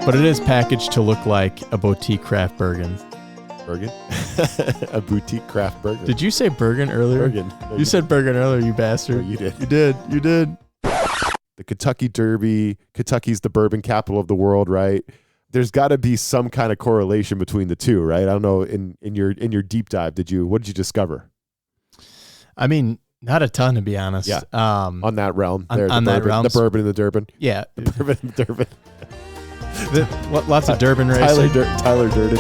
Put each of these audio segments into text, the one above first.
But it is packaged to look like a boutique craft bourbon. Bergen? A boutique craft bourbon. Did you say Bergen earlier? Bergen. No, you said Bergen earlier, you bastard. No, you did. You did. The Kentucky Derby. Kentucky's the bourbon capital of the world, right? There's got to be some kind of correlation between the two, right? I don't know. In your deep dive, what did you discover? I mean, not a ton, to be honest. Yeah. On that realm, on the that realm, the bourbon and the Durban. Yeah, the bourbon and the Durban. Lots of Durban racing. Tyler Durden.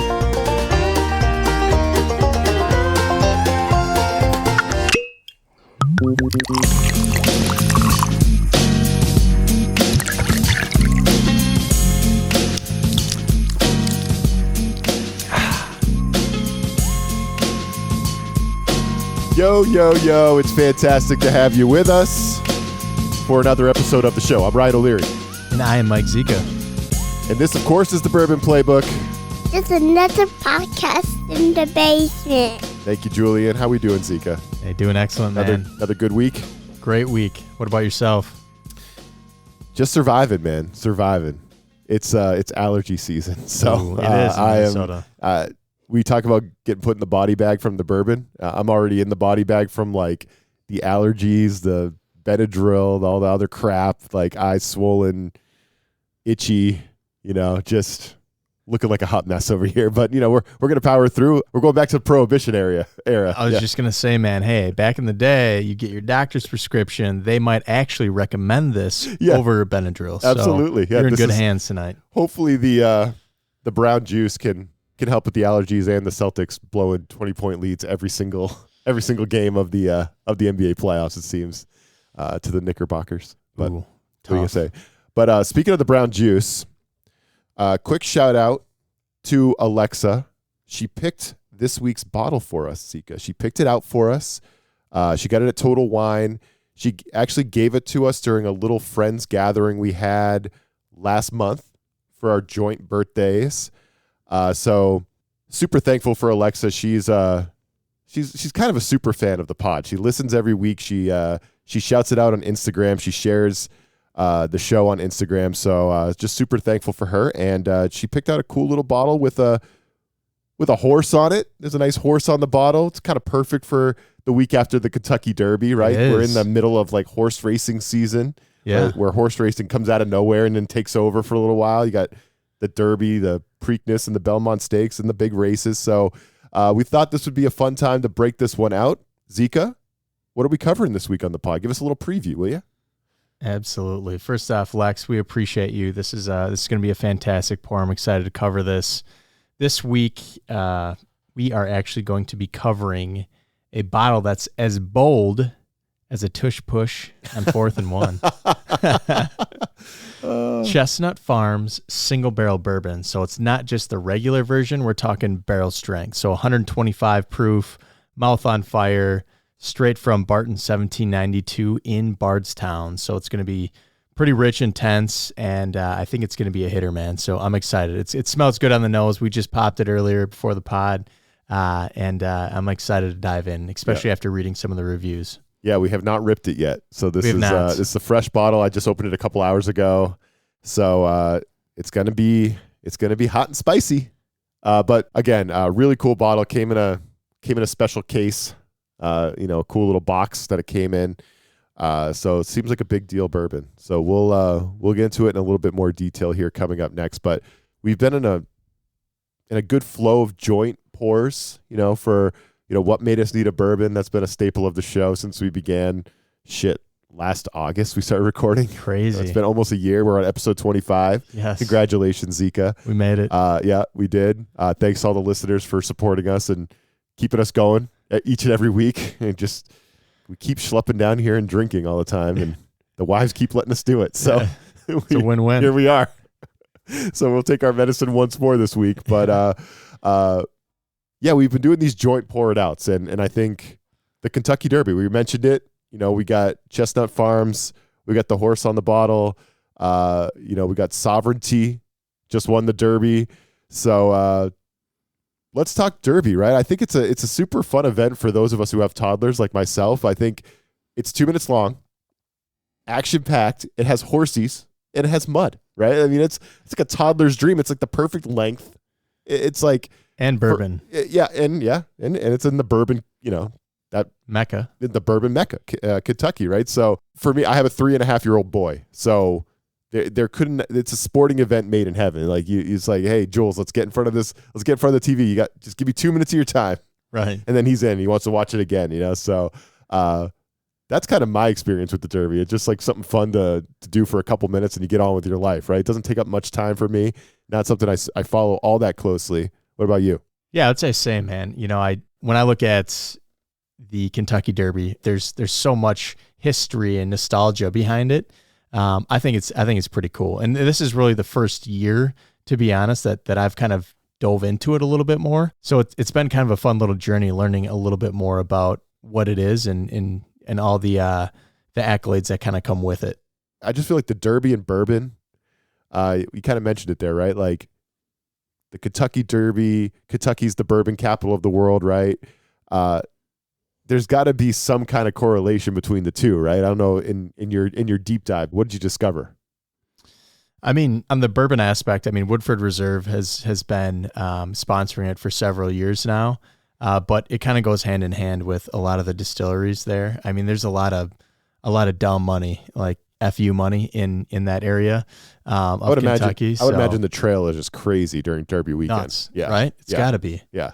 Yo, it's fantastic to have you with us for another episode of the show. I'm Ryan O'Leary. And I am Mike Zika. And this, of course, is the Bourbon Playbook. It's another podcast in the basement. Thank you, Julian. How we doing, Zika? Hey, doing excellent, man. Another good week? Great week. What about yourself? Just surviving, man. Surviving. It's allergy season. So ooh, it is in Minnesota. We talk about getting put in the body bag from the bourbon. I'm already in the body bag from like the allergies, the Benadryl, all the other crap, like eyes swollen, itchy, just looking like a hot mess over here. But, we're going to power through. We're going back to the Prohibition era. I was just going to say, man, hey, back in the day, you get your doctor's prescription. They might actually recommend this over Benadryl. Absolutely. So you're in good hands tonight. Hopefully the brown juice can help with the allergies and the Celtics blowing 20-point leads every single game of the NBA playoffs, it seems, to the Knickerbockers. But ooh, what are you gonna say? But speaking of the brown juice, quick shout out to Alexa. She picked this week's bottle for us, Zika. She picked it out for us. She got it at Total Wine. She actually gave it to us during a little friends gathering we had last month for our joint birthdays. So super thankful for Alexa. She's kind of a super fan of the pod. She listens every week. She shouts it out on Instagram. She shares the show on Instagram. So just super thankful for her. And she picked out a cool little bottle with a horse on it. There's a nice horse on the bottle. It's kind of perfect for the week after the Kentucky Derby, right? We're in the middle of like horse racing season. Yeah, where horse racing comes out of nowhere and then takes over for a little while. You got the Derby, the Preakness, and the Belmont Stakes, and the big races. So we thought this would be a fun time to break this one out. Zika, what are we covering this week on the pod? Give us a little preview, will you? Absolutely. First off, Lex, we appreciate you. This is going to be a fantastic pour. I'm excited to cover this. This week, we are actually going to be covering a bottle that's as bold as a tush push on 4th and 1. Chestnut Farms single barrel bourbon. So it's not just the regular version. We're talking barrel strength. So 125 proof, mouth on fire, straight from Barton 1792 in Bardstown. So it's going to be pretty rich, intense, and I think it's going to be a hitter, man. So I'm excited. It smells good on the nose. We just popped it earlier before the pod, and I'm excited to dive in, especially after reading some of the reviews. Yeah, we have not ripped it yet. So this is a fresh bottle. I just opened it a couple hours ago. So it's gonna be hot and spicy. But again, really cool bottle. Came in a special case. A cool little box that it came in. So it seems like a big deal bourbon. So we'll get into it in a little bit more detail here coming up next. But we've been in a good flow of joint pours, for what made us need a bourbon. That's been a staple of the show since we began. Last August we started recording. Crazy. It's been almost a year. We're on episode 25. Yes. Congratulations, Zika. We made it. Yeah, we did. Thanks to all the listeners for supporting us and keeping us going each and every week. And we keep schlepping down here and drinking all the time, and the wives keep letting us do it. So it's a win-win. Here we are. So we'll take our medicine once more this week. But we've been doing these joint pour outs, and I think the Kentucky Derby, we mentioned it. We got Chestnut Farms, we got the horse on the bottle. We got Sovereignty, just won the Derby. So let's talk Derby, right? I think it's a super fun event for those of us who have toddlers like myself. I think it's 2 minutes long, action packed. It has horsies and it has mud, right? I mean, it's like a toddler's dream. It's like the perfect length. It's like and bourbon. And it's in the bourbon, that Mecca, the bourbon Mecca, Kentucky, right? So for me, I have a 3.5-year-old boy, so there couldn't. It's a sporting event made in heaven. Like it's like, hey, Jules, let's get in front of this. Let's get in front of the TV. Just give me 2 minutes of your time, right? And then he's in. He wants to watch it again, So that's kind of my experience with the Derby. It's just like something fun to do for a couple minutes and you get on with your life, right? It doesn't take up much time for me. Not something I follow all that closely. What about you? Yeah, I'd say same, man. When I look at the Kentucky Derby, there's so much history and nostalgia behind it. I think it's pretty cool. And this is really the first year, to be honest, that I've kind of dove into it a little bit more. So it's been kind of a fun little journey learning a little bit more about what it is and all the accolades that kind of come with it. I just feel like the Derby and bourbon, you kind of mentioned it there, right? Like the Kentucky Derby, Kentucky's the bourbon capital of the world, right? There's got to be some kind of correlation between the two, right? I don't know, in your deep dive, what did you discover? I mean, on the bourbon aspect, Woodford Reserve has been sponsoring it for several years now. But it kind of goes hand in hand with a lot of the distilleries there. I mean, there's a lot of dumb money, like FU money in that area of Kentucky. I would imagine the trail is just crazy during Derby weekend. Nuts, right? It's got to be. Yeah.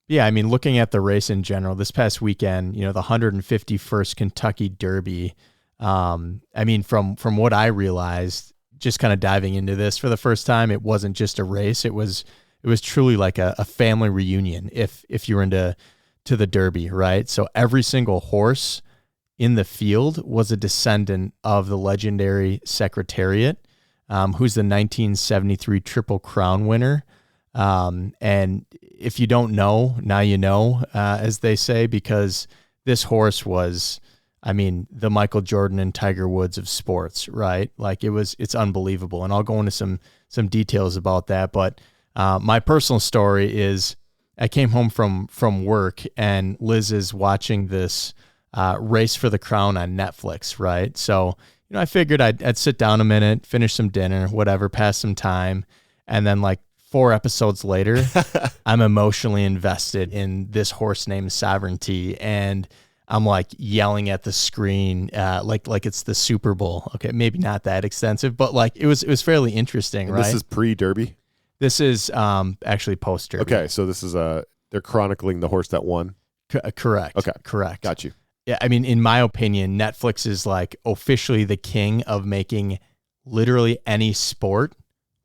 Yeah, looking at the race in general, this past weekend, the 151st Kentucky Derby, from what I realized, just kind of diving into this for the first time, it wasn't just a race. It was truly like a family reunion if you were into the Derby, right? So every single horse in the field was a descendant of the legendary Secretariat, who's the 1973 Triple Crown winner. And if you don't know, now you know, as they say, because this horse was, the Michael Jordan and Tiger Woods of sports, right? Like it's unbelievable. And I'll go into some details about that. But my personal story is I came home from work and Liz is watching this Race for the Crown on Netflix, right? So, I figured I'd sit down a minute, finish some dinner, whatever, pass some time. And then like 4 episodes later, I'm emotionally invested in this horse named Sovereignty. And I'm like yelling at the screen, like it's the Super Bowl. Okay, maybe not that extensive, but like it was fairly interesting, and right? This is pre-Derby? This is actually post-Derby. Okay, so this is they're chronicling the horse that won? Correct. Okay. Correct. Got you. Yeah, in my opinion, Netflix is like officially the king of making literally any sport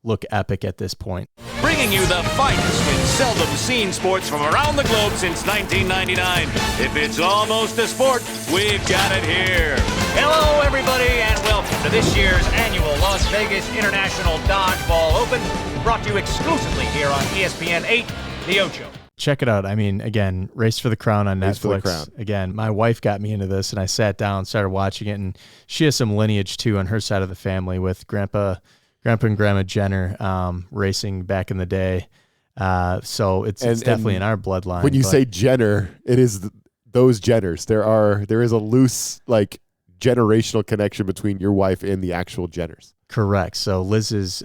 look epic at this point. Bringing you the finest in seldom seen sports from around the globe since 1999. If it's almost a sport, we've got it here. Hello, everybody, and welcome to this year's annual Las Vegas International Dodgeball Open, brought to you exclusively here on ESPN 8, The Ocho. Check it out. Again, Race for the Crown on Race Netflix. for the Crown. Again, my wife got me into this, and I sat down, started watching it, and she has some lineage too on her side of the family with Grandpa and Grandma Jenner racing back in the day. So it's definitely in our bloodline. When you say Jenner, it is those Jenners. There is a loose generational connection between your wife and the actual Jenners. Correct. So Liz's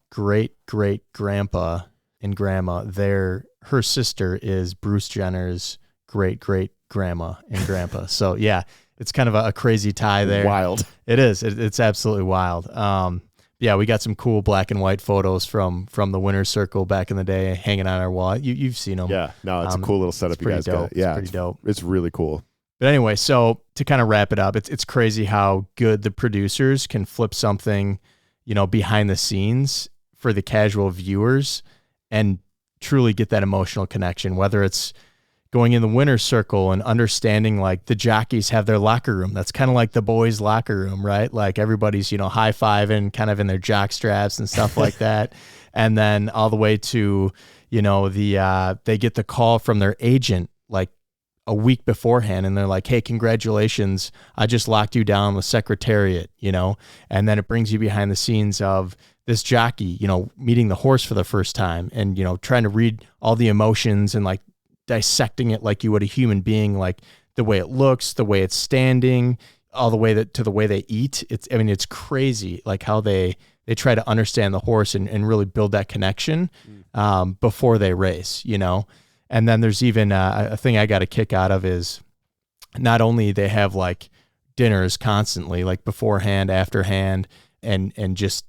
great grandpa and grandma, her sister is Bruce Jenner's great grandma and grandpa. So yeah, it's kind of a crazy tie there. Wild. It is. It's absolutely wild. Yeah, we got some cool black and white photos from the winner's circle back in the day hanging on our wall. You've seen them. Yeah, no, it's a cool little setup you guys got. Yeah, it's pretty dope. It's really cool. But anyway, so to kind of wrap it up, it's crazy how good the producers can flip something, behind the scenes for the casual viewers and truly get that emotional connection, whether it's going in the winner's circle and understanding like the jockeys have their locker room. That's kind of like the boys' locker room, right? Like everybody's, high-fiving kind of in their jock straps and stuff like that. And then all the way to, they get the call from their agent like a week beforehand and they're like, hey, congratulations. I just locked you down with Secretariat, and then it brings you behind the scenes of this jockey, meeting the horse for the first time and, trying to read all the emotions and like dissecting it like you would a human being, like the way it looks, the way it's standing, all the way to the way they eat. It's crazy, like how they try to understand the horse and really build that connection before they race, And then there's even a thing I got a kick out of is not only they have like dinners constantly, like beforehand, afterhand, and just,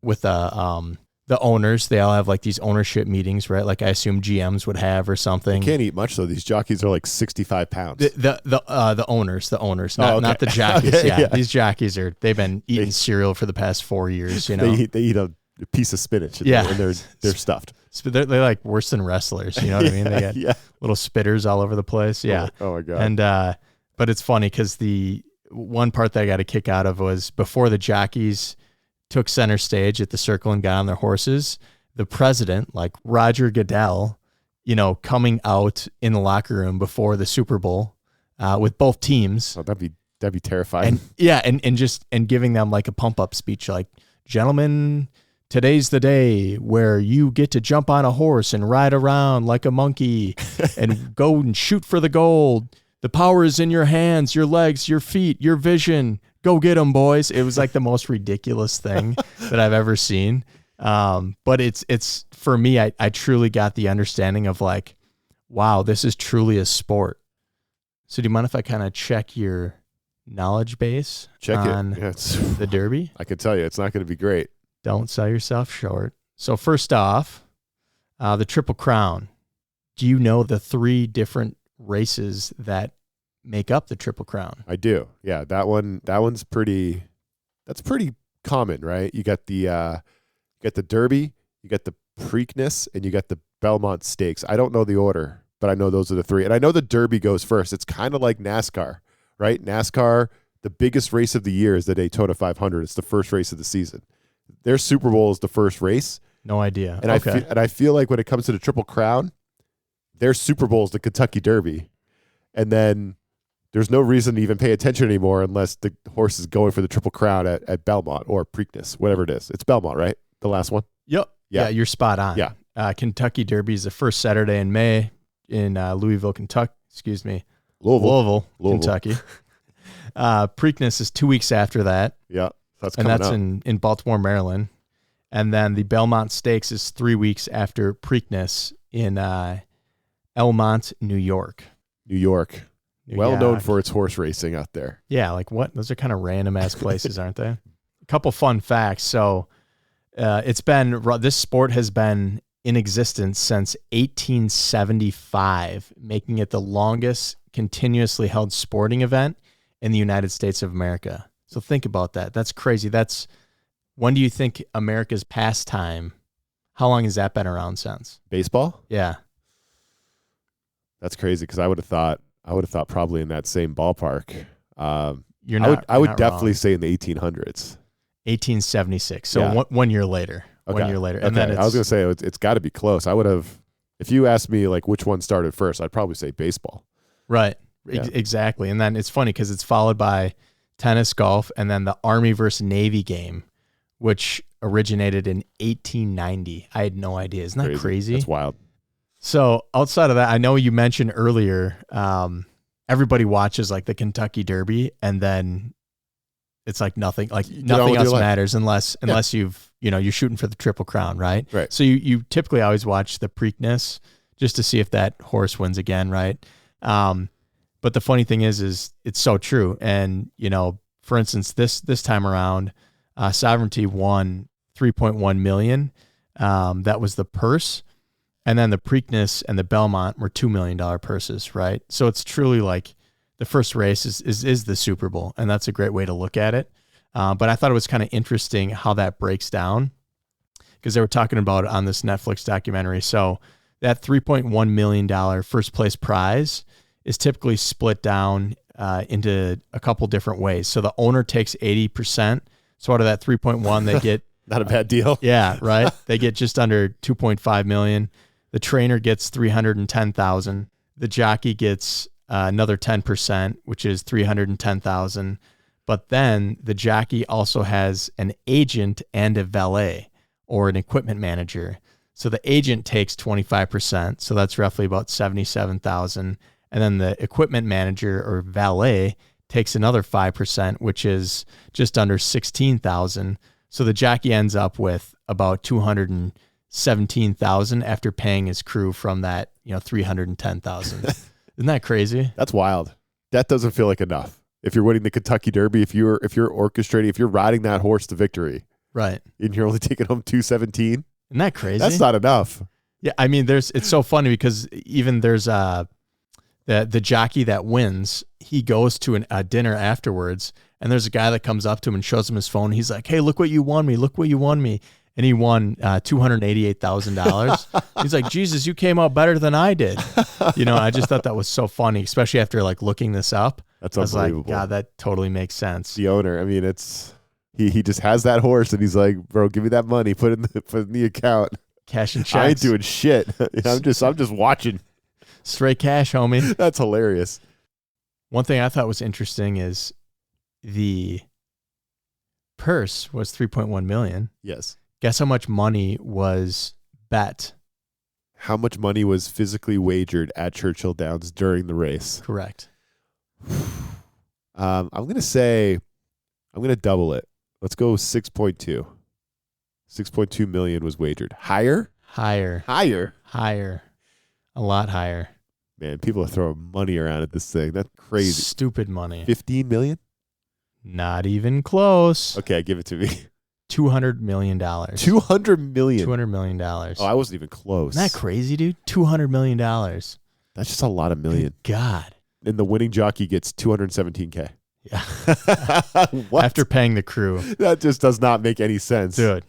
with the owners, they all have like these ownership meetings, right? Like I assume GMs would have or something. They can't eat much though. These jockeys are like 65 pounds. The owners, not the jockeys. Okay, yeah. These jockeys they've been eating cereal for the past 4 years. They eat a piece of spinach. And they're stuffed. They're like worse than wrestlers. You know what I mean? They got little spitters all over the place. Yeah. Oh my God. And but it's funny because the one part that I got a kick out of was before the jockeys took center stage at the circle and got on their horses, the president, like Roger Goodell, coming out in the locker room before the Super Bowl with both teams. Oh, that'd be terrifying. And giving them like a pump up speech, like, gentlemen, today's the day where you get to jump on a horse and ride around like a monkey and go and shoot for the gold. The power is in your hands, your legs, your feet, your vision. Go get them, boys. It was like the most ridiculous thing that I've ever seen. But it's for me, I truly got the understanding of like, wow, this is truly a sport. So do you mind if I kind of check your knowledge base on the Derby? I can tell you, it's not going to be great. Don't sell yourself short. So first off, the Triple Crown. Do you know the 3 different races that make up the Triple Crown? I do. Yeah, that's pretty common, right? You got the Derby, you got the Preakness, and you got the Belmont Stakes. I don't know the order, but I know those are the 3. And I know the Derby goes first. It's kind of like NASCAR, right? NASCAR, the biggest race of the year is the Daytona 500. It's the first race of the season. Their Super Bowl is the first race. No idea. And I feel like when it comes to the Triple Crown, their Super Bowl is the Kentucky Derby. And then there's no reason to even pay attention anymore unless the horse is going for the Triple Crown at Belmont or Preakness, whatever it is. It's Belmont, right? The last one? Yep. Yeah, you're spot on. Yeah. Kentucky Derby is the first Saturday in May in Louisville, Kentucky. Excuse me. Louisville. Kentucky. Preakness is 2 weeks after that. Yeah. That's in Baltimore, Maryland. And then the Belmont Stakes is 3 weeks after Preakness in Elmont, New York. Well known for its horse racing out there. Yeah, like what? Those are kind of random ass places, aren't they? A couple fun facts. So this sport has been in existence since 1875, making it the longest continuously held sporting event in the United States of America. So think about that. That's crazy. When do you think America's pastime, how long has that been around since? Baseball? Yeah. That's crazy because I would have thought probably in that same ballpark. I would definitely say in the 1800s. 1876. So one year later. Okay. 1 year later. Okay. And then I was going to say it's got to be close. I would have, if you asked me like which one started first, I'd probably say baseball. Right. Yeah. Exactly. And then it's funny because it's followed by tennis, golf, and then the Army versus Navy game, which originated in 1890. I had no idea. Isn't that crazy? That's wild. So outside of that, I know you mentioned earlier, everybody watches like the Kentucky Derby, and then it's like nothing else matters unless you're shooting for the Triple Crown, right? Right. So you typically always watch the Preakness just to see if that horse wins again, right? But the funny thing is it's so true. And, for instance, this time around, Sovereignty won $3.1 million. That was the purse. And then the Preakness and the Belmont were $2 million purses, right? So it's truly like the first race is the Super Bowl, and that's a great way to look at it. But I thought it was kind of interesting how that breaks down because they were talking about it on this Netflix documentary. So that $3.1 million first place prize is typically split down into a couple different ways. So the owner takes 80%. So out of that 3.1, they get not a bad deal. Yeah, right. They get just under 2.5 million. The trainer gets 310,000. The jockey gets another 10%, which is 310,000. But then the jockey also has an agent and a valet or an equipment manager. So the agent takes 25%. So that's roughly about 77,000. And then the equipment manager or valet takes another 5%, which is just under 16,000. So the jockey ends up with about 217,000 after paying his crew from that, 310,000. Isn't that crazy? That's wild. That doesn't feel like enough. If you're winning the Kentucky Derby, if you're orchestrating, if you're riding that horse to victory, right, and you're only taking home 217, isn't that crazy? That's not enough. Yeah, I mean, it's so funny because even there's the jockey that wins, he goes to a dinner afterwards, and there's a guy that comes up to him and shows him his phone. He's like, "Hey, look what you won me! Look what you won me!" And he won $288,000. He's like, "Jesus, you came out better than I did." I just thought that was so funny, especially after like looking this up. That's unbelievable. I was like, unbelievable. God, that totally makes sense. The owner, I mean, he just has that horse, and he's like, "Bro, give me that money. Put it in the account. Cash and checks. I ain't doing shit. I'm just watching. Straight cash, homie." That's hilarious. One thing I thought was interesting is the purse was $3.1 million. Yes. Guess how much money was bet? How much money was physically wagered at Churchill Downs during the race? Correct. I'm going to double it. Let's go 6.2. 6.2 million was wagered. Higher? Higher. A lot higher. Man, people are throwing money around at this thing. That's crazy. Stupid money. 15 million? Not even close. Okay, give it to me. $200 million. $200 million. $200 million. Oh, I wasn't even close. Isn't that crazy, dude? $200 million. That's just a lot of million. Good God. And the winning jockey gets $217K. Yeah. What? After paying the crew. That just does not make any sense. Dude,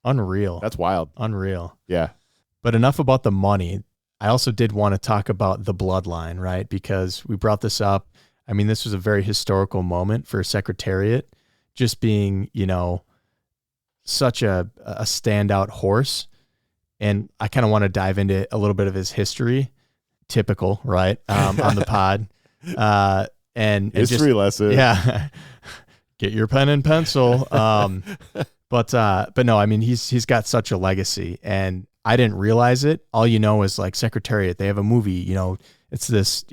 unreal. That's wild. Unreal. Yeah. But enough about the money. I also did want to talk about the bloodline, right? Because we brought this up. I mean, this was a very historical moment for Secretariat, just being, such a standout horse. And I kind of want to dive into a little bit of his history. Typical, right? On the pod. And history just, lesson. Yeah. Get your pen and pencil. But no, I mean, he's got such a legacy, and I didn't realize it. All is like Secretariat. They have a movie, it's this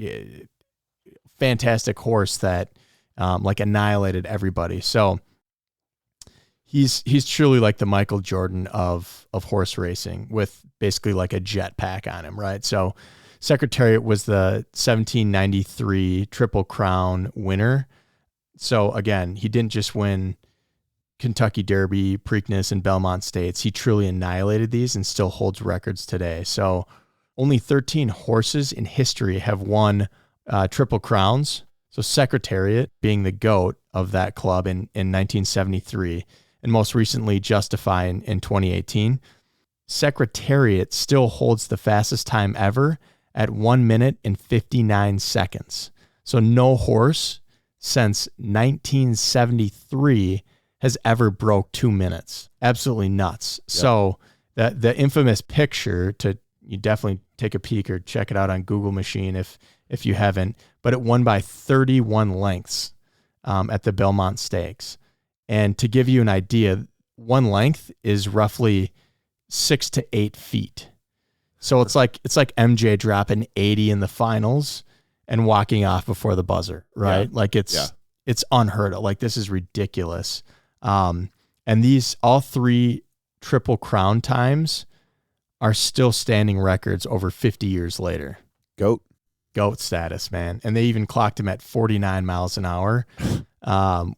fantastic horse that like annihilated everybody. So he's truly like the Michael Jordan of horse racing, with basically like a jet pack on him, right? So Secretariat was the 1793 Triple Crown winner. So again, he didn't just win Kentucky Derby, Preakness, and Belmont States. He truly annihilated these and still holds records today. So only 13 horses in history have won Triple Crowns. So Secretariat being the GOAT of that club in 1973, and most recently Justify in 2018. Secretariat still holds the fastest time ever at 1 minute and 59 seconds. So no horse since 1973 has ever broke 2 minutes. Absolutely nuts. Yep. So the infamous picture, you definitely take a peek or check it out on Google Machine if you haven't, but it won by 31 lengths at the Belmont Stakes. And to give you an idea, one length is roughly 6 to 8 feet. So it's like MJ dropping 80 in the finals and walking off before the buzzer, right? Yeah. Like it's unheard of. Like, this is ridiculous. And these, all three Triple Crown times are still standing records over 50 years later. GOAT status, man. And they even clocked him at 49 miles an hour,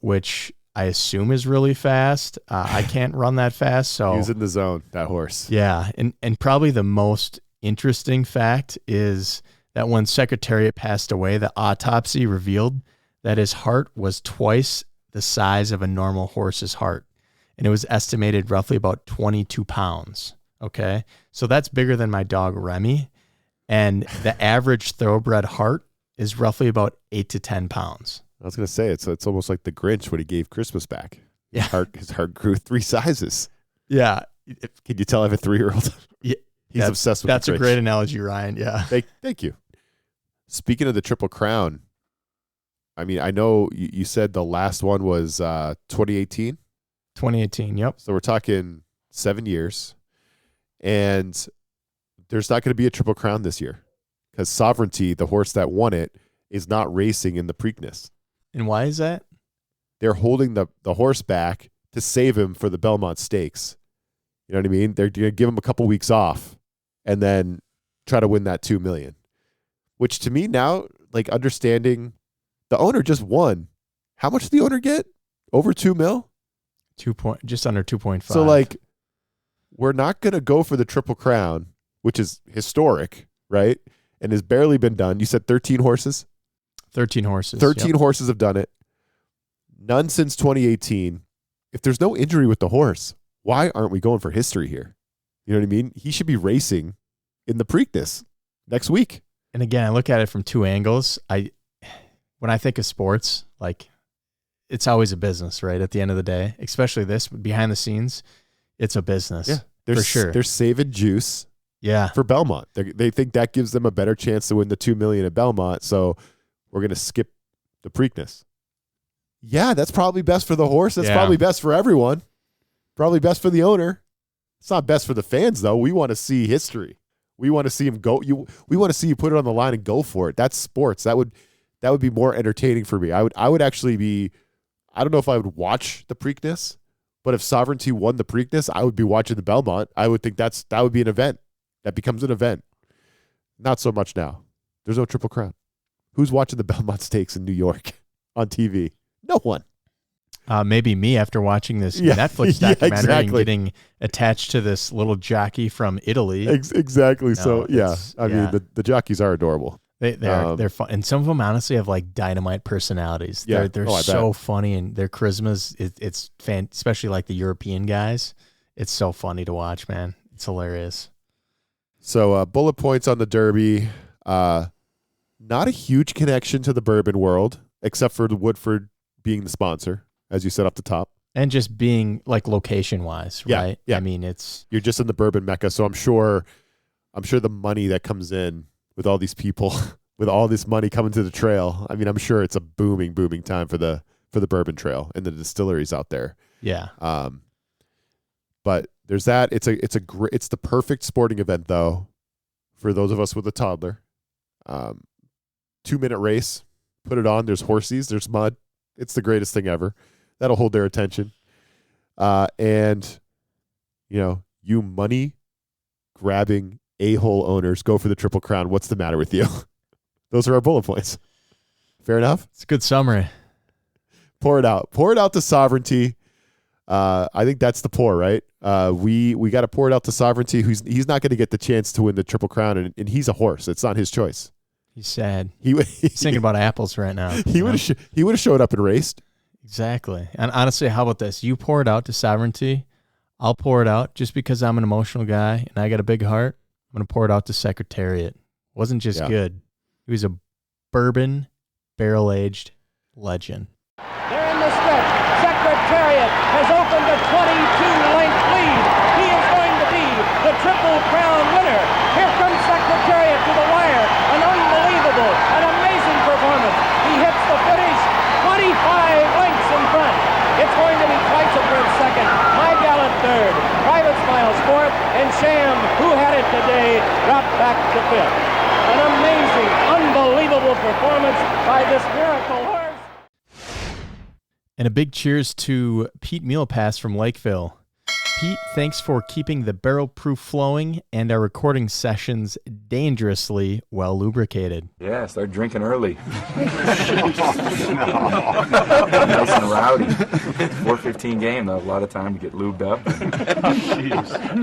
which I assume is really fast. I can't run that fast. So he was in the zone, that horse. Yeah. And probably the most interesting fact is that when Secretariat passed away, the autopsy revealed that his heart was twice the size of a normal horse's heart. And it was estimated roughly about 22 pounds. Okay. So that's bigger than my dog Remy. And the average thoroughbred heart is roughly about 8 to 10 pounds. I was going to say, it's almost like the Grinch when he gave Christmas back. Yeah. His heart grew 3 sizes. Yeah. Can you tell I have a 3-year-old? Yeah. He's obsessed with That's the Grinch. a great analogy, Ryan. Yeah. Thank you. Speaking of the Triple Crown, I mean, I know you said the last one was 2018. 2018, yep. So we're talking 7 years. And there's not going to be a Triple Crown this year because Sovereignty, the horse that won it, is not racing in the Preakness. And why is that? They're holding the horse back to save him for the Belmont Stakes. You know what I mean? They're going to give him a couple weeks off and then try to win that $2 million. Which to me now, like understanding the owner just won. How much did the owner get? Over $2 million? Just under 2.5. So like, we're not going to go for the Triple Crown, which is historic, right? And has barely been done. You said 13 horses? 13 horses. 13 horses have done it. None since 2018. If there's no injury with the horse, why aren't we going for history here? You know what I mean? He should be racing in the Preakness next week. And again, I look at it from two angles. When I think of sports, like it's always a business, right? At the end of the day, especially this behind the scenes, it's a business. Yeah, for sure. They're saving juice. Yeah, for Belmont. They think that gives them a better chance to win the $2 million at Belmont. So we're going to skip the Preakness. Yeah, that's probably best for the horse. That's probably best for everyone. Probably best for the owner. It's not best for the fans, though. We want to see history. We want to see him go. We want to see you put it on the line and go for it. That's sports. That would be more entertaining for me. I would actually be. I don't know if I would watch the Preakness, but if Sovereignty won the Preakness, I would be watching the Belmont. I would think that would be an event. That becomes an event. Not so much now. There's no Triple Crown. Who's watching the Belmont Stakes in New York on TV? No one. Maybe me after watching this Netflix documentary and getting attached to this little jockey from Italy. Exactly. No, so I mean the jockeys are adorable. They're fun, and some of them honestly have like dynamite personalities. Yeah. They're so funny, and their charisma's it's especially like the European guys. It's so funny to watch, man. It's hilarious. So bullet points on the Derby. Not a huge connection to the bourbon world, except for the Woodford being the sponsor, as you said up the top. And just being like location wise, right? Yeah. I mean, you're just in the bourbon mecca. So I'm sure the money that comes in with all these people, with all this money coming to the trail. I mean, I'm sure it's a booming time for the bourbon trail and the distilleries out there. Yeah. But there's that. It's the perfect sporting event though, for those of us with a toddler. 2-minute race, put it on. There's horsies, there's mud. It's the greatest thing ever. That'll hold their attention. And you money grabbing a-hole owners go for the Triple Crown. What's the matter with you? Those are our bullet points. Fair enough? It's a good summary. Pour it out. Pour it out to Sovereignty. I think that's the pour, right? We got to pour it out to Sovereignty. He's not going to get the chance to win the Triple Crown, and he's a horse. It's not his choice. He's sad. He's thinking about apples right now. He would have showed up and raced. Exactly. And honestly, how about this? You pour it out to Sovereignty. I'll pour it out just because I'm an emotional guy and I got a big heart. I'm going to pour it out to Secretariat. Wasn't just good. He was a bourbon barrel-aged legend. They're in the stretch. Secretariat has opened a 22-length lead. He is going to be the Triple Crown winner. Here comes Secretariat to the wire. An unbelievable, an amazing performance. He hits the finish 25 lengths in front. It's going to be Twice-a-Prince second, My Gallant third, Private Smiles fourth, and Sham, who had it today, dropped back to fifth. An amazing, unbelievable performance by this miracle horse. And a big cheers to Pete Mealpass from Lakeville. Pete, thanks for keeping the barrel proof flowing and our recording sessions dangerously well lubricated. Yeah, start drinking early. Nice and rowdy. 4:15 game, though. A lot of time to get lubed up.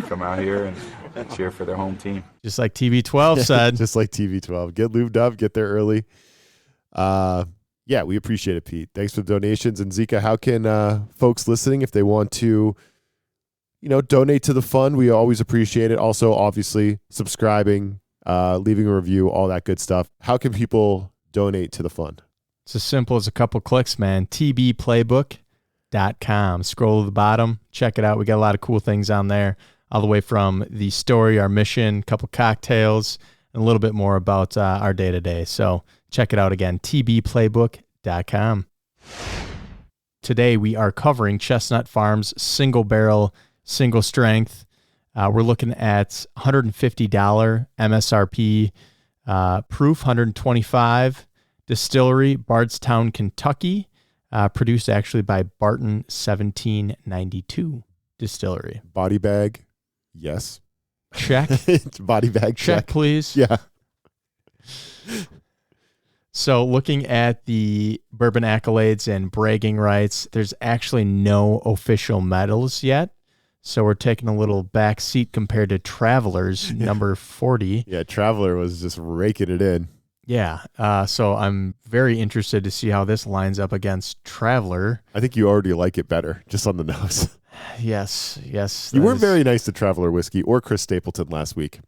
Come out here and cheer for their home team. Just like TB12 said. Just like TB12. Get lubed up, get there early. Yeah, we appreciate it, Pete. Thanks for the donations. And Zika, how can folks listening, if they want to, donate to the fund, we always appreciate it. Also, obviously, subscribing, leaving a review, all that good stuff. How can people donate to the fund? It's as simple as a couple clicks, man. tbplaybook.com. Scroll to the bottom. Check it out. We got a lot of cool things on there, all the way from the story, our mission, a couple cocktails, and a little bit more about our day-to-day. So check it out again, tbplaybook.com. Today, we are covering Chestnut Farms single barrel, single strength. We're looking at $150 MSRP proof, $125 Distillery, Bardstown, Kentucky. Produced actually by Barton 1792 Distillery. Body bag, yes. Check. Body bag, Check, please. Yeah. So looking at the bourbon accolades and bragging rights, there's actually no official medals yet. So we're taking a little back seat compared to Traveler's number 40. Yeah, Traveler was just raking it in. Yeah. So I'm very interested to see how this lines up against Traveler. I think you already like it better, just on the nose. Yes. You weren't very nice to Traveler Whiskey or Chris Stapleton last week.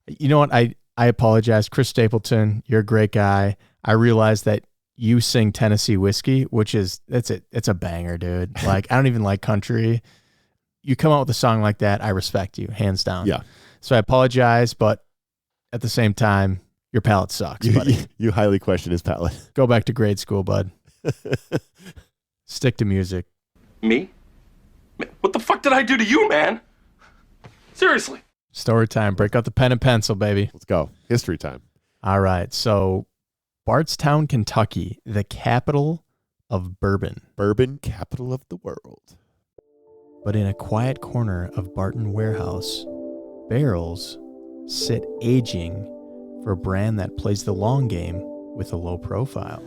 You know what? I apologize. Chris Stapleton, you're a great guy. I realize that you sing Tennessee Whiskey, which is, it's a banger, dude. Like, I don't even like country. You come out with a song like that, I respect you, hands down. Yeah. So I apologize, but at the same time, your palate sucks, buddy. You highly question his palate. Go back to grade school, bud. Stick to music. Me? What the fuck did I do to you, man? Seriously. Story time. Break out the pen and pencil, baby. Let's go. History time. All right. So Bardstown, Kentucky, the capital of bourbon. Bourbon capital of the world. But in a quiet corner of Barton Warehouse, barrels sit aging for a brand that plays the long game with a low profile.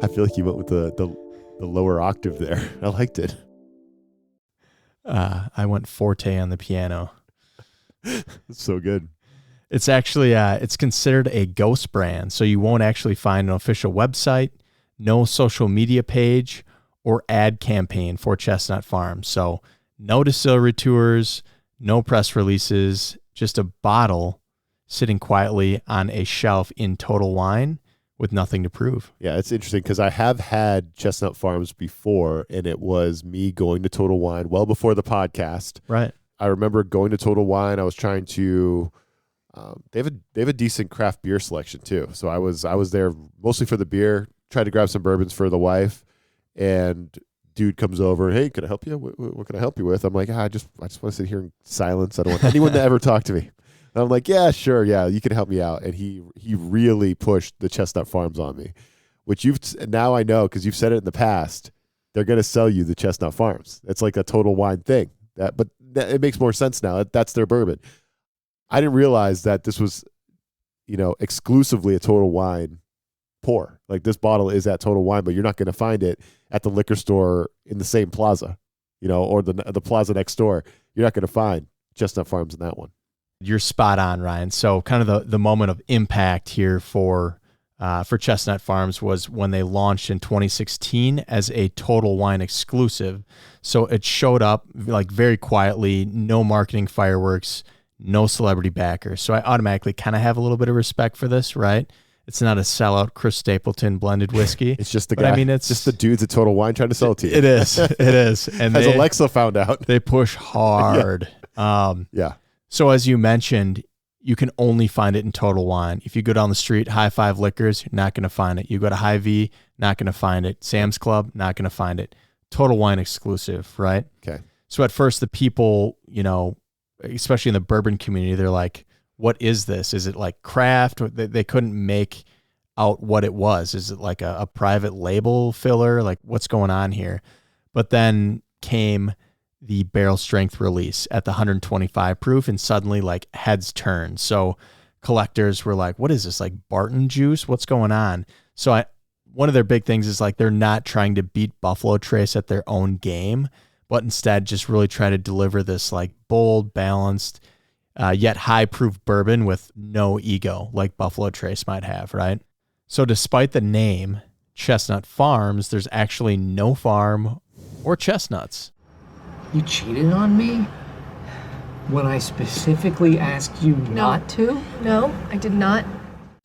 I feel like you went with the lower octave there. I liked it. I went forte on the piano. It's so good. It's actually, it's considered a ghost brand, so you won't actually find an official website, no social media page, or ad campaign for Chestnut Farms. So no distillery tours, no press releases, just a bottle sitting quietly on a shelf in Total Wine with nothing to prove. Yeah, it's interesting because I have had Chestnut Farms before, and it was me going to Total Wine well before the podcast. Right. I remember going to Total Wine. I was trying to. They have a decent craft beer selection too. So I was there mostly for the beer. Tried to grab some bourbons for the wife, and dude comes over. Hey, can I help you? What can I help you with? I'm like, I just want to sit here in silence. I don't want anyone to ever talk to me. And I'm like, yeah, sure, yeah, you can help me out. And he really pushed the Chestnut Farms on me, which now I know because you've said it in the past. They're going to sell you the Chestnut Farms. It's like a Total Wine thing. But it makes more sense now. That's their bourbon. I didn't realize that this was, exclusively a Total Wine pour. Like this bottle is at Total Wine, but you're not going to find it at the liquor store in the same plaza, or the plaza next door. You're not going to find Chestnut Farms in that one. You're spot on, Ryan. So kind of the moment of impact here for Chestnut Farms was when they launched in 2016 as a Total Wine exclusive. So it showed up like very quietly, no marketing fireworks, no celebrity backers. So I automatically kind of have a little bit of respect for this, right? It's not a sellout Chris Stapleton blended whiskey. It's just the guy. I mean, it's just the dudes at Total Wine trying to sell it to you. It is. It is. And as Alexa found out, they push hard. Yeah. So as you mentioned, you can only find it in Total Wine. If you go down the street, High Five Liquors, you're not going to find it. You go to Hy-Vee, not going to find it. Sam's Club, not going to find it. Total Wine exclusive, right? Okay. So at first the people, especially in the bourbon community, they're like, what is this? Is it like craft? They couldn't make out what it was. Is it like a private label filler? Like what's going on here? But then came the barrel strength release at the 125 proof, and suddenly like heads turned. So collectors were like, what is this, like Barton juice? What's going on? So one of their big things is like they're not trying to beat Buffalo Trace at their own game, but instead just really try to deliver this like bold, balanced, yet high proof bourbon with no ego like Buffalo Trace might have, right? So despite the name Chestnut Farms, there's actually no farm or chestnuts. You cheated on me? When I specifically asked you not to? No, I did not.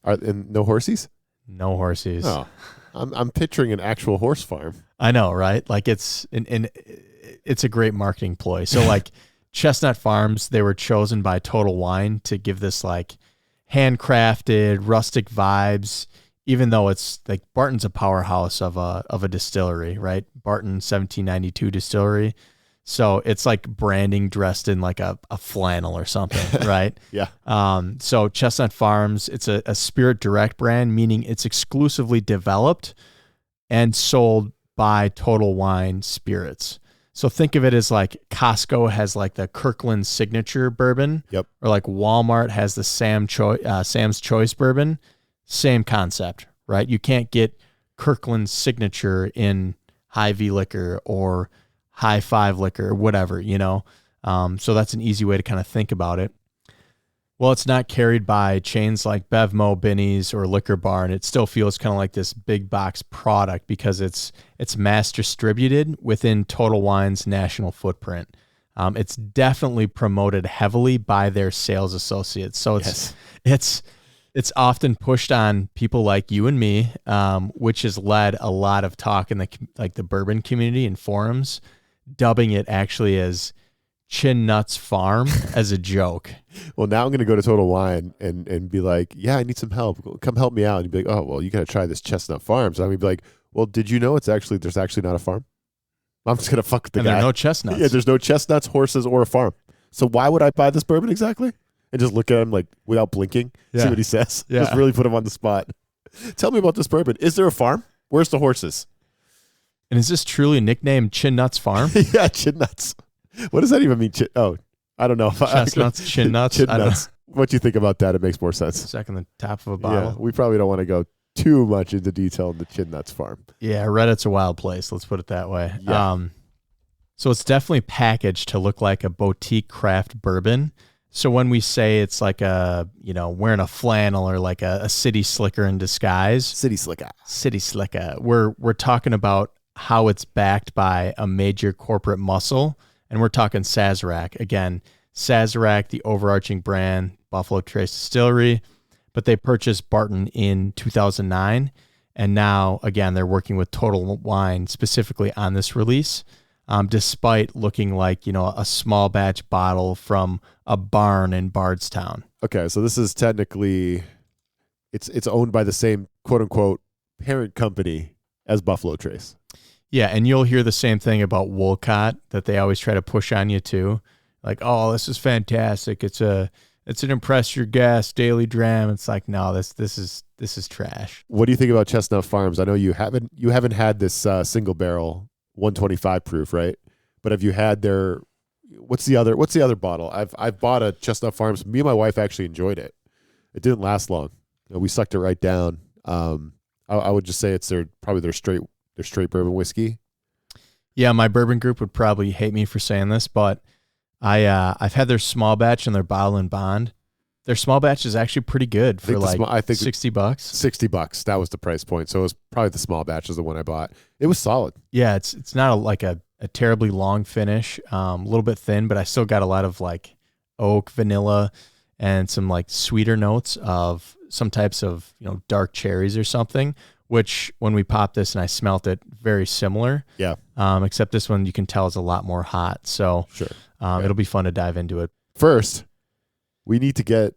And no horsies? No horsies. Oh, I'm picturing an actual horse farm. I know, right? Like it's a great marketing ploy. So like Chestnut Farms, they were chosen by Total Wine to give this like handcrafted, rustic vibes, even though it's like Barton's a powerhouse of a distillery, right? Barton 1792 distillery. So it's like branding dressed in like a flannel or something, right? Yeah. So Chestnut Farms, it's a Spirit Direct brand, meaning it's exclusively developed and sold by Total Wine Spirits. So think of it as like Costco has like the Kirkland Signature bourbon. Yep. Or like Walmart has the Sam's Choice bourbon. Same concept, right? You can't get Kirkland Signature in Hy-Vee liquor or High Five liquor or whatever, you know? So that's an easy way to kind of think about it. Well, it's not carried by chains like Bevmo, Binny's, or Liquor Barn. It still feels kind of like this big box product because it's mass distributed within Total Wine's national footprint. It's definitely promoted heavily by their sales associates. So it's often pushed on people like you and me, which has led a lot of talk in the bourbon community and forums, dubbing it actually as Chin Nuts Farm as a joke. Well, now I'm going to go to Total Wine and be like, yeah, I need some help. Come help me out. And you'd be like, oh, well, you got to try this Chestnut Farms. I'm going to be like, well, did you know there's actually not a farm? I'm just going to fuck with the guy. There are no chestnuts. Yeah, there's no chestnuts, horses, or a farm. So why would I buy this bourbon exactly? And just look at him like without blinking, see what he says. Yeah. Just really put him on the spot. Tell me about this bourbon. Is there a farm? Where's the horses? And is this truly nicknamed Chin Nuts Farm? Yeah, Chin Nuts. What does that even mean? I don't know. Chestnuts, Chin Nuts. Chin Nuts. What do you think about that? It makes more sense. Second the top of a bottle. Yeah, we probably don't want to go too much into detail in the Chin Nuts Farm. Yeah, Reddit's a wild place. Let's put it that way. Yeah. So it's definitely packaged to look like a boutique craft bourbon. So when we say it's like wearing a flannel or like a city slicker in disguise. City slicker. We're talking about how it's backed by a major corporate muscle. And we're talking Sazerac. Again, Sazerac, the overarching brand, Buffalo Trace Distillery, but they purchased Barton in 2009. And now, again, they're working with Total Wine specifically on this release, despite looking like, a small batch bottle from a barn in Bardstown. Okay, so this is technically, it's owned by the same quote-unquote parent company as Buffalo Trace. Yeah, and you'll hear the same thing about Wolcott that they always try to push on you too. Like, oh, this is fantastic. It's an impress your guest daily dram. It's like, no, this is trash. What do you think about Chestnut Farms? I know you haven't had this single barrel 125 proof, right? But have you had their what's the other bottle? I've bought a Chestnut Farms. Me and my wife actually enjoyed it. It didn't last long. We sucked it right down. I would just say it's probably their straight bourbon whiskey. Yeah, my bourbon group would probably hate me for saying this, but I've had their small batch and their bottle and bond. Their small batch is actually pretty good for I think $60. $60. That was the price point. So it was probably the small batch is the one I bought. It was solid. Yeah, it's not a terribly long finish, a little bit thin, but I still got a lot of like oak, vanilla, and some like sweeter notes of some types of dark cherries or something. Which when we popped this and I smelt it, very similar. Yeah. Except this one you can tell is a lot more hot. So sure. It'll be fun to dive into it. First, we need to get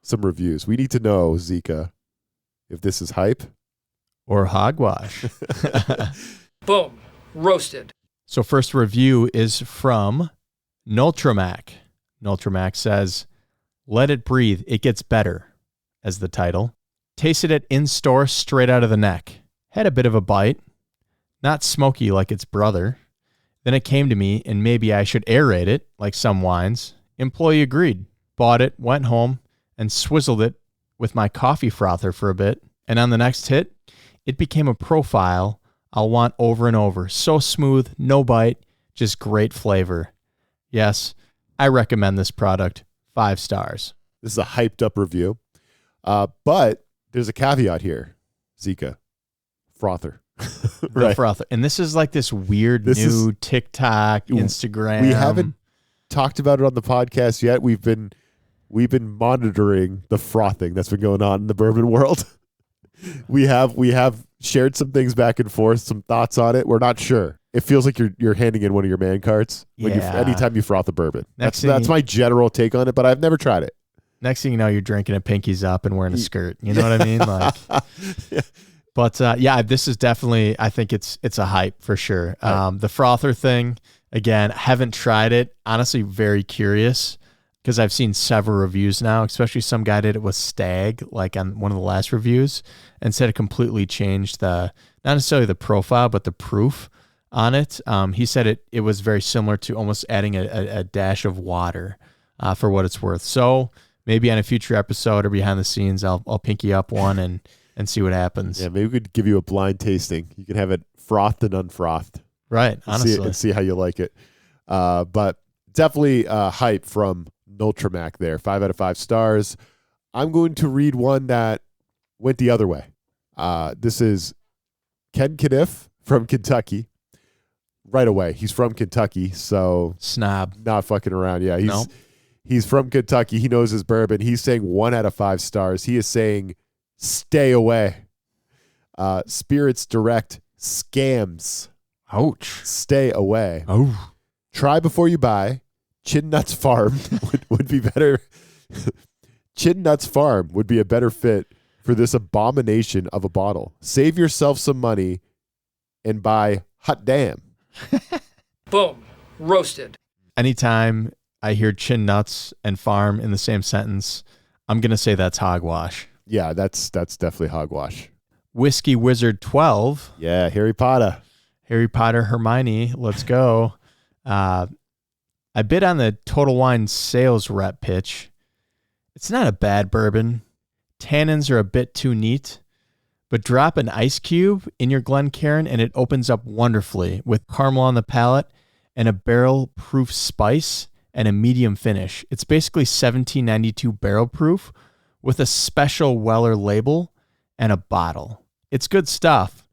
some reviews. We need to know, Zika, if this is hype or hogwash. Boom. Roasted. So first review is from Nultramac. Nultramac says, "Let it breathe. It gets better," as the title. Tasted it in-store straight out of the neck. Had a bit of a bite. Not smoky like its brother. Then it came to me, and maybe I should aerate it, like some wines. Employee agreed. Bought it, went home, and swizzled it with my coffee frother for a bit. And on the next hit, it became a profile I'll want over and over. So smooth, no bite, just great flavor. Yes, I recommend this product. 5 stars. This is a hyped up review. But there's a caveat here, Zika. Frother. Right. Frother. And this is like this weird new TikTok, Instagram. We haven't talked about it on the podcast yet. We've been monitoring the frothing that's been going on in the bourbon world. We have shared some things back and forth, some thoughts on it. We're not sure. It feels like you're handing in one of your man cards when anytime you froth a bourbon. That's my general take on it, but I've never tried it. Next thing you know, you're drinking a pinkies up and wearing a skirt. You know what I mean? Like, yeah. But this is definitely, I think it's a hype for sure. Right. The frother thing, Again, haven't tried it. Honestly, very curious because I've seen several reviews now, especially some guy did it with Stag, like on one of the last reviews, and said it completely changed not necessarily the profile, but the proof on it. He said it was very similar to almost adding a dash of water for what it's worth. So maybe on a future episode or behind the scenes, I'll pinky up one and see what happens. Yeah, maybe we could give you a blind tasting. You can have it frothed and unfrothed. Right, honestly. And see how you like it. But definitely hype from Nultramac there. 5 out of 5 stars. I'm going to read one that went the other way. This is Ken Kniff from Kentucky. Right away. He's from Kentucky, so snob. Not fucking around. Yeah, he's from Kentucky. He knows his bourbon. He's saying 1 out of 5 stars. He is saying stay away. Spirits Direct scams. Ouch. Stay away. Oh. Try before you buy. Chin Nuts Farm would be better. Chin Nuts Farm would be a better fit for this abomination of a bottle. Save yourself some money and buy Hot Damn. Boom. Roasted. Anytime I hear Chin Nuts and Farm in the same sentence, I'm going to say that's hogwash. Yeah, that's definitely hogwash. Whiskey Wizard 12. Yeah, Harry Potter. Harry Potter, Hermione. Let's go. I bid on the Total Wine sales rep pitch. It's not a bad bourbon. Tannins are a bit too neat, but drop an ice cube in your Glencairn and it opens up wonderfully with caramel on the palate and a barrel proof spice and a medium finish. It's basically 1792 barrel proof with a special Weller label and a bottle. It's good stuff,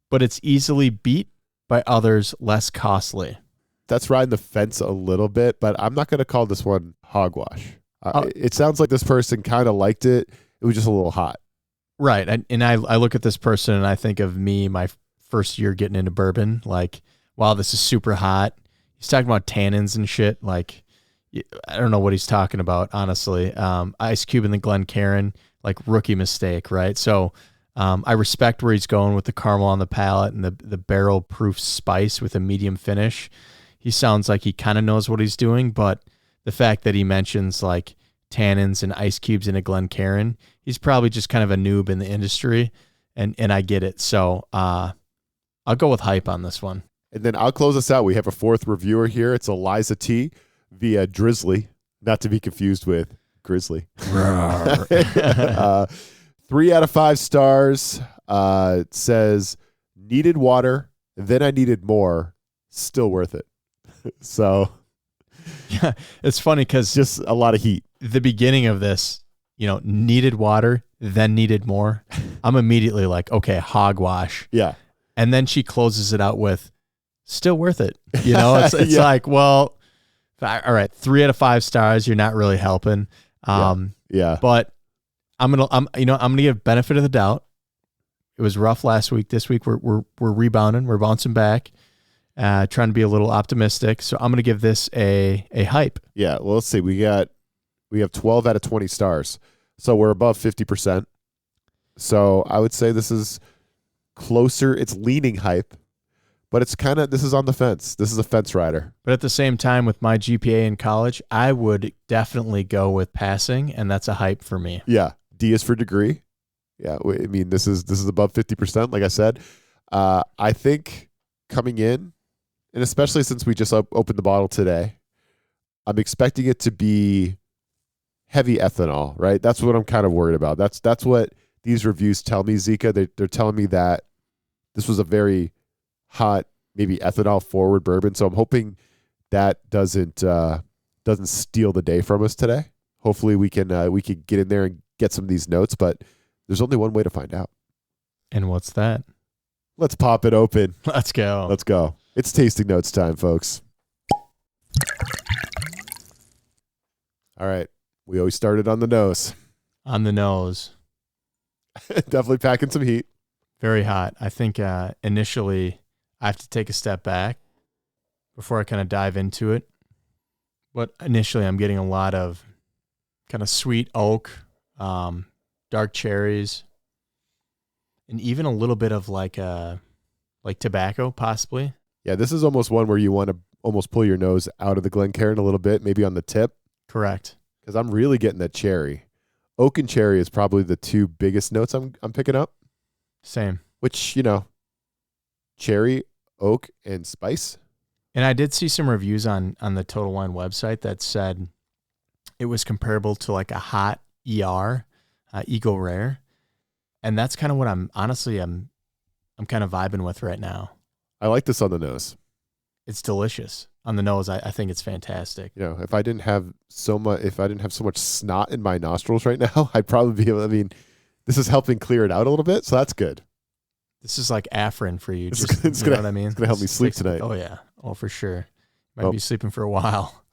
but it's easily beat by others less costly. That's riding the fence a little bit, but I'm not going to call this one hogwash. It sounds like this person kind of liked it. It was just a little hot. Right. And I look at this person and I think of me, my first year getting into bourbon. Like, wow, this is super hot. He's talking about tannins and shit. Like, I don't know what he's talking about, honestly. Ice Cube in the Glencairn, like rookie mistake, right? So I respect where he's going with the caramel on the palate and the barrel proof spice with a medium finish. He sounds like he kind of knows what he's doing, but the fact that he mentions like tannins and ice cubes in a Glencairn, he's probably just kind of a noob in the industry, and I get it. So I'll go with hype on this one. And then I'll close us out. We have a fourth reviewer here. It's Eliza T via Drizzly, not to be confused with Grizzly. 3 out of 5 stars. It says, needed water, then I needed more. Still worth it. So yeah, it's funny because just a lot of heat. The beginning of this, needed water, then needed more. I'm immediately like, okay, hogwash. Yeah. And then she closes it out with still worth it. It's yeah. Like, well, all right, 3 out of 5 stars. You're not really helping. Yeah. But I'm gonna give benefit of the doubt. It was rough last week. This week we're rebounding. We're bouncing back. Trying to be a little optimistic. So I'm going to give this a hype. Yeah. Well, let's see. We have 12 out of 20 stars. So we're above 50%. So I would say this is closer. It's leaning hype, but this is on the fence. This is a fence rider. But at the same time, with my GPA in college, I would definitely go with passing, and that's a hype for me. Yeah. D is for degree. Yeah. I mean, this is above 50%. Like I said, I think coming in, and especially since we just opened the bottle today, I'm expecting it to be heavy ethanol, right? That's what I'm kind of worried about. That's what these reviews tell me, Zika. They're telling me that this was a very hot, maybe ethanol forward bourbon. So I'm hoping that doesn't steal the day from us today. Hopefully we can get in there and get some of these notes, but there's only one way to find out. And what's that? Let's pop it open. Let's go. Let's go. It's tasting notes time, folks. All right. We always started on the nose. On the nose. Definitely packing some heat. Very hot. I think initially I have to take a step back before I kind of dive into it. But initially I'm getting a lot of kind of sweet oak, dark cherries, and even a little bit of like tobacco, possibly. Yeah, this is almost one where you want almost pull your nose out of the Glencairn a little bit, maybe on the tip. Correct. Because I'm really getting that cherry. Oak and cherry is probably the two biggest notes I'm picking up. Same. Which, cherry, oak, and spice. And I did see some reviews on the Total Wine website that said it was comparable to like a hot ER, Eagle Rare. And that's kind of what I'm kind of vibing with right now. I like this on the nose. It's delicious. On the nose, I think it's fantastic. If I didn't have so much snot in my nostrils right now, I'd probably be able, this is helping clear it out a little bit, so that's good. This is like Afrin for you. It's you know what I mean? It's going to help me sleep tonight. Oh, yeah. Oh, for sure. Might be sleeping for a while.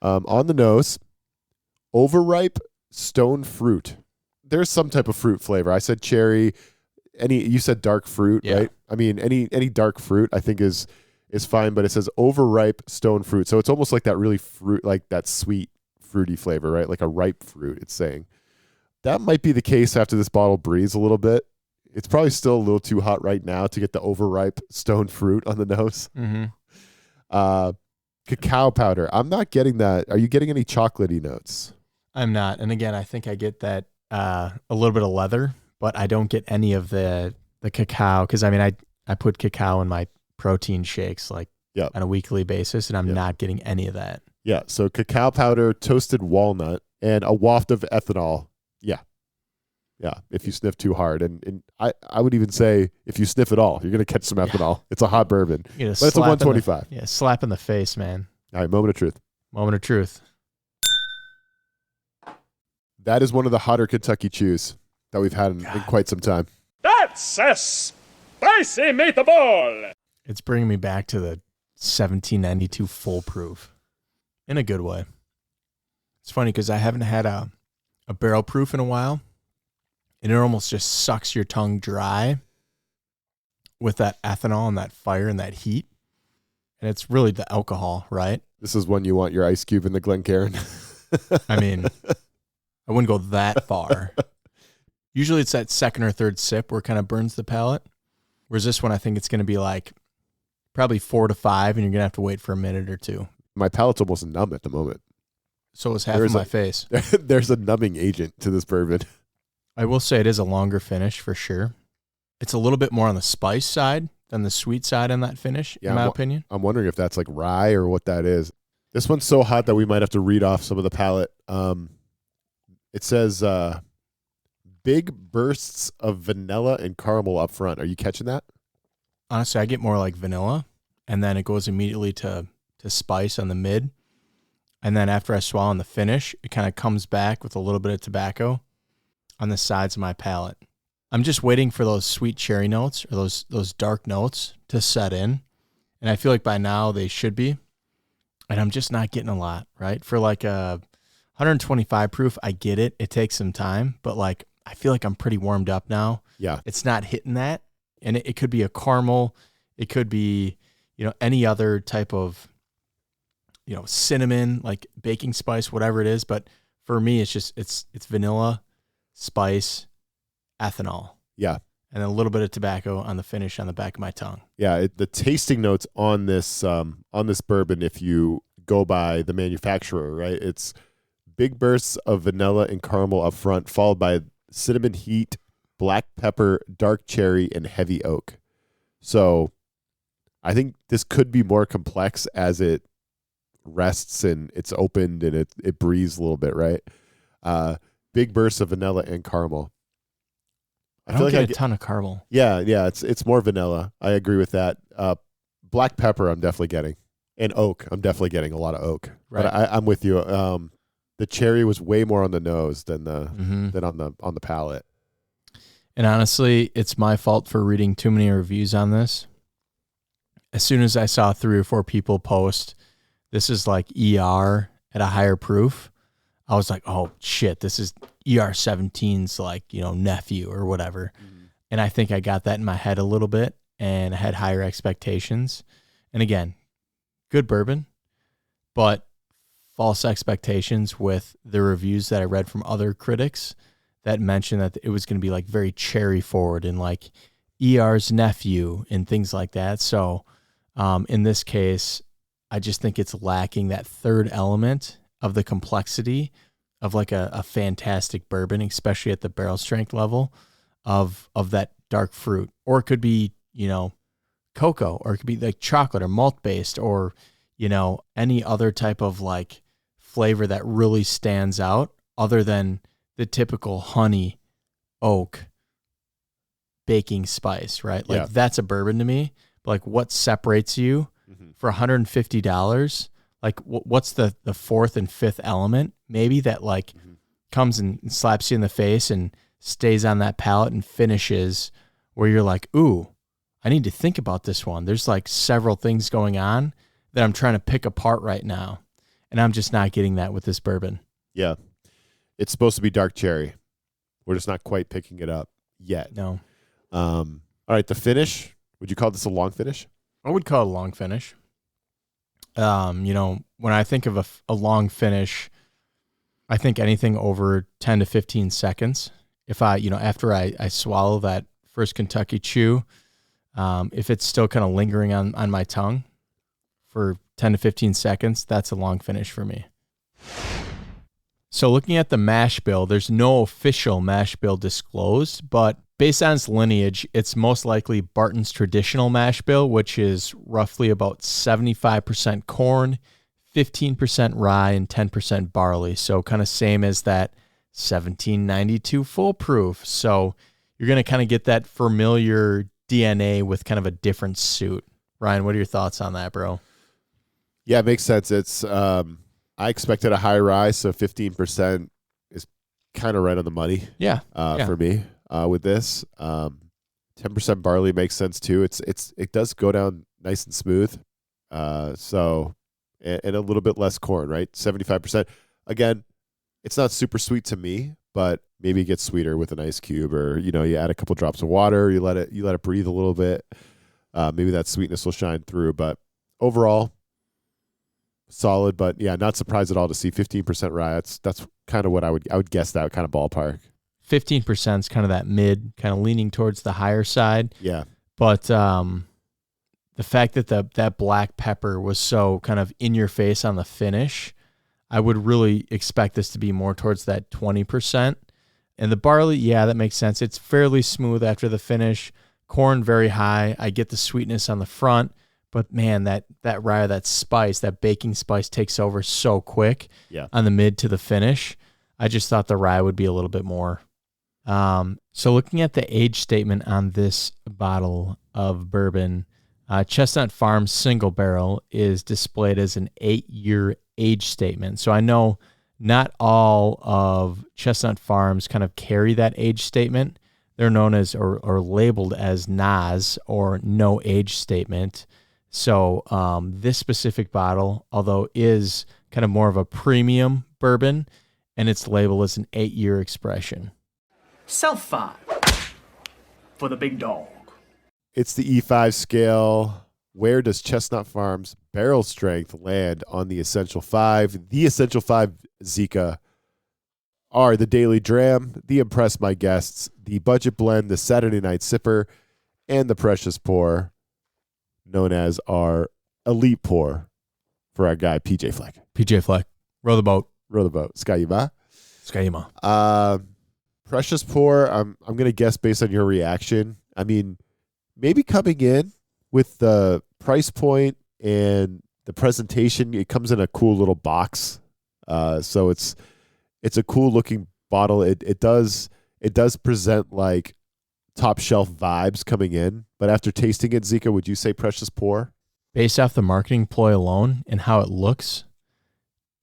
On the nose, overripe stone fruit. There's some type of fruit flavor. I said cherry. You said dark fruit, right? I mean, any dark fruit I think is fine, but it says overripe stone fruit. So it's almost like that really fruit, like that sweet, fruity flavor, right? Like a ripe fruit, it's saying. That might be the case after this bottle breathes a little bit. It's probably still a little too hot right now to get the overripe stone fruit on the nose. Mm-hmm. Cacao powder. I'm not getting that. Are you getting any chocolatey notes? I'm not. And again, I think I get that a little bit of leather, but I don't get any of the cacao. Because, I put cacao in my protein shakes on a weekly basis, and I'm not getting any of that. Yeah, so cacao powder, toasted walnut, and a waft of ethanol. Yeah, if you sniff too hard. And I would even say if you sniff at all, you're going to catch some ethanol. It's a hot bourbon. But it's a 125. Slap in the face, man. All right, moment of truth. Moment of truth. That is one of the hotter Kentucky chews that we've had in quite some time. That's a spicy meatball. It's bringing me back to the 1792 full proof in a good way. It's funny because I haven't had a barrel proof in a while. And it almost just sucks your tongue dry with that ethanol and that fire and that heat. And it's really the alcohol, right? This is when you want your ice cube in the Glencairn. I wouldn't go that far. Usually it's that second or third sip where it kind of burns the palate. Whereas this one, I think it's going to be like probably 4 to 5, and you're going to have to wait for a minute or two. My palate's almost numb at the moment. So is half of my face. There's a numbing agent to this bourbon. I will say it is a longer finish for sure. It's a little bit more on the spice side than the sweet side in that finish, in my opinion. I'm wondering if that's like rye or what that is. This one's so hot that we might have to read off some of the palate. It says big bursts of vanilla and caramel up front. Are you catching that? Honestly, I get more like vanilla, and then it goes immediately to spice on the mid. And then after I swallow in the finish, it kind of comes back with a little bit of tobacco on the sides of my palate. I'm just waiting for those sweet cherry notes or those dark notes to set in. And I feel like by now they should be. And I'm just not getting a lot, right? For like a 125 proof, I get it. It takes some time, but like I feel like I'm pretty warmed up now. Yeah. It's not hitting that. And it could be a caramel. It could be, any other type of, cinnamon, like baking spice, whatever it is. But for me, it's just, it's vanilla, spice, ethanol. Yeah. And a little bit of tobacco on the finish on the back of my tongue. Yeah. The tasting notes on this bourbon, if you go by the manufacturer, right? It's big bursts of vanilla and caramel up front, followed by cinnamon heat, black pepper, dark cherry, and heavy oak. So I think this could be more complex as it rests and it's opened and it breathes a little bit, right? Big bursts of vanilla and caramel. I don't get a ton of caramel. Yeah, it's more vanilla. I agree with that. Black pepper, I'm definitely getting, and oak. I'm definitely getting a lot of oak. Right. But I'm with you. The cherry was way more on the nose than than on the palate. And honestly, it's my fault for reading too many reviews on this. As soon as I saw 3 or 4 people post, this is like ER at a higher proof, I was like, oh shit, this is ER 17's like, nephew or whatever. Mm-hmm. And I think I got that in my head a little bit and I had higher expectations. And again, good bourbon, but false expectations with the reviews that I read from other critics that mentioned that it was going to be like very cherry forward and like ER's nephew and things like that. So in this case, I just think it's lacking that third element of the complexity of like a fantastic bourbon, especially at the barrel strength level of that dark fruit. Or it could be, cocoa, or it could be like chocolate or malt based, or, any other type of like flavor that really stands out other than the typical honey, oak, baking spice, right? Like that's a bourbon to me. But like what separates you for $150? Like what's the fourth and fifth element maybe that like comes and slaps you in the face and stays on that palate and finishes where you're like, ooh, I need to think about this one. There's like several things going on that I'm trying to pick apart right now. And I'm just not getting that with this bourbon. Yeah. It's supposed to be dark cherry. We're just not quite picking it up yet. No. All right, the finish. Would you call this a long finish? I would call it a long finish. When I think of a long finish, I think anything over 10 to 15 seconds. If after I swallow that first Kentucky chew, if it's still kind of lingering on my tongue for 10 to 15 seconds, that's a long finish for me. So looking at the mash bill, there's no official mash bill disclosed, but based on its lineage, it's most likely Barton's traditional mash bill, which is roughly about 75% corn, 15% rye, and 10% barley. So kind of same as that 1792 foolproof. So you're going to kind of get that familiar DNA with kind of a different suit. Ryan, what are your thoughts on that, bro? Yeah, it makes sense. It's I expected a high rye, so 15% is kind of right on the money. Yeah. For me with this. 10% barley makes sense too. It does go down nice and smooth. So and a little bit less corn, right? 75%. Again, it's not super sweet to me, but maybe it gets sweeter with an ice cube, or you add a couple drops of water, you let it breathe a little bit. Maybe that sweetness will shine through, but overall solid. But yeah, not surprised at all to see 15% rye. That's kind of what I would guess, that kind of ballpark. 15% is kind of that mid, kind of leaning towards the higher side. Yeah. But the fact that that black pepper was so kind of in your face on the finish, I would really expect this to be more towards that 20%. And the barley, yeah, that makes sense. It's fairly smooth after the finish. Corn, very high. I get the sweetness on the front. But man, that rye, that spice, that baking spice takes over so quick on the mid to the finish. I just thought the rye would be a little bit more. So looking at the age statement on this bottle of bourbon, Chestnut Farms single barrel is displayed as an 8-year age statement. So I know not all of Chestnut Farms kind of carry that age statement. They're known as or labeled as NAS, or no age statement. So this specific bottle, although is kind of more of a premium bourbon, and its label is an 8-year expression. Self-5 for the big dog. It's the E5 scale. Where does Chestnut Farms barrel strength land on the Essential 5? The Essential 5 Zika are the Daily Dram, the Impress My Guests, the Budget Blend, the Saturday Night Sipper, and the Precious Pour, known as our Elite Pour for our guy, PJ Fleck. PJ Fleck. Row the boat. Row the boat. Skayima. Skayima. Precious Pour, I'm going to guess based on your reaction. I mean, maybe coming in with the price point and the presentation, it comes in a cool little box. So it's a cool looking bottle. It does present like top shelf vibes coming in. But after tasting it, Zika, would you say Precious Pour? Based off the marketing ploy alone and how it looks,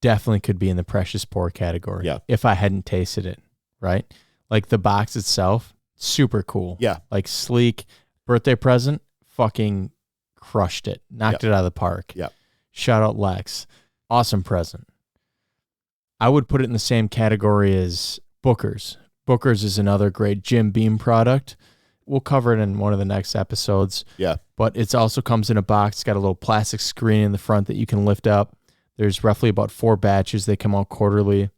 definitely could be in the Precious Pour category. Yeah. If I hadn't tasted it, right? Like the box itself, super cool. Yeah. Like sleek, birthday present, fucking crushed it. Knocked it out of the park. Yep. Shout out Lex. Awesome present. I would put it in the same category as Booker's. Booker's is another great Jim Beam product. We'll cover it in one of the next episodes. Yeah. But it also comes in a box. It's got a little plastic screen in the front that you can lift up. There's roughly about 4 batches. They come out quarterly.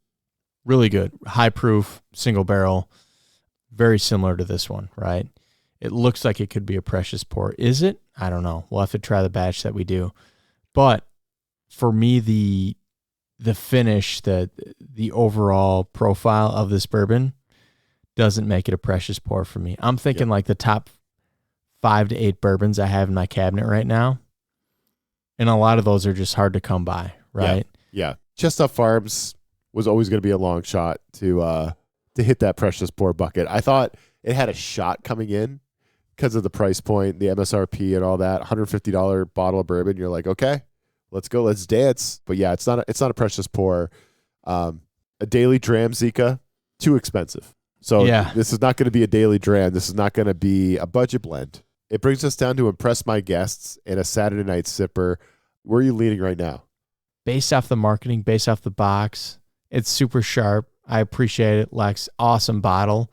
Really good. High proof, single barrel. Very similar to this one, right? It looks like it could be a Precious Pour. Is it? I don't know. We'll have to try the batch that we do. But for me, the finish, the overall profile of this bourbon doesn't make it a precious pour for me. I'm thinking like the top 5 to 8 bourbons I have in my cabinet right now. And a lot of those are just hard to come by, right? Yeah. Chestnut Farms was always going to be a long shot to hit that precious pour bucket. I thought it had a shot coming in because of the price point, the MSRP and all that. $150 bottle of bourbon. You're like, okay, let's go, let's dance. But yeah, it's not a precious pour. A daily dram, Zika, too expensive. So this is not going to be a daily dram. This is not going to be a budget blend. It brings us down to impress my guests and a Saturday night sipper. Where are you leaning right now? Based off the marketing, based off the box, it's super sharp. I appreciate it, Lex. Awesome bottle.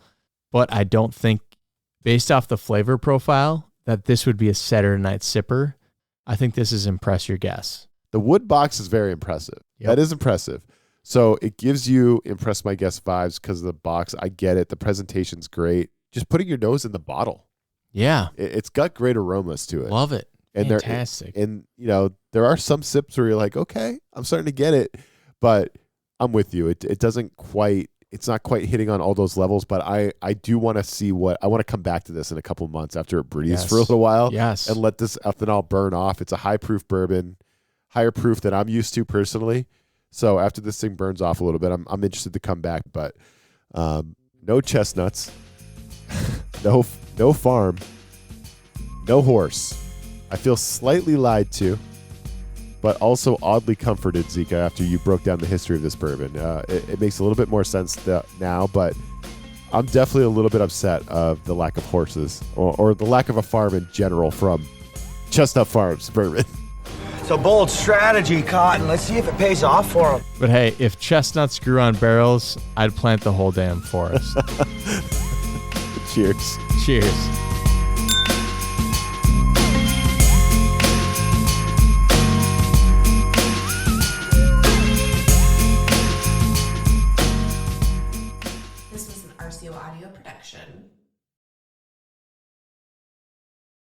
But I don't think, based off the flavor profile, that this would be a Saturday night sipper. I think this is impress your guests. The wood box is very impressive. Yep. That is impressive. So it gives you impress my guest vibes because of the box. I get it. The presentation's great. Just putting your nose in the bottle. Yeah. It's got great aromas to it. Love it. And fantastic. And there are some sips where you're like, okay, I'm starting to get it, but I'm with you. It doesn't quite, it's not quite hitting on all those levels, but I do want to see I want to come back to this in a couple of months after it breathes for a little while. Yes. And let this ethanol burn off. It's a high proof bourbon, higher proof than I'm used to personally. So after this thing burns off a little bit, I'm interested to come back, but no chestnuts, no farm, no horse. I feel slightly lied to, but also oddly comforted, Zika, after you broke down the history of this bourbon. It makes a little bit more sense now, but I'm definitely a little bit upset of the lack of horses or the lack of a farm in general from Chestnut Farms bourbon. It's a bold strategy, Cotton. Let's see if it pays off for them. But hey, if chestnuts grew on barrels, I'd plant the whole damn forest. Cheers. Cheers. This was an RCO Audio production.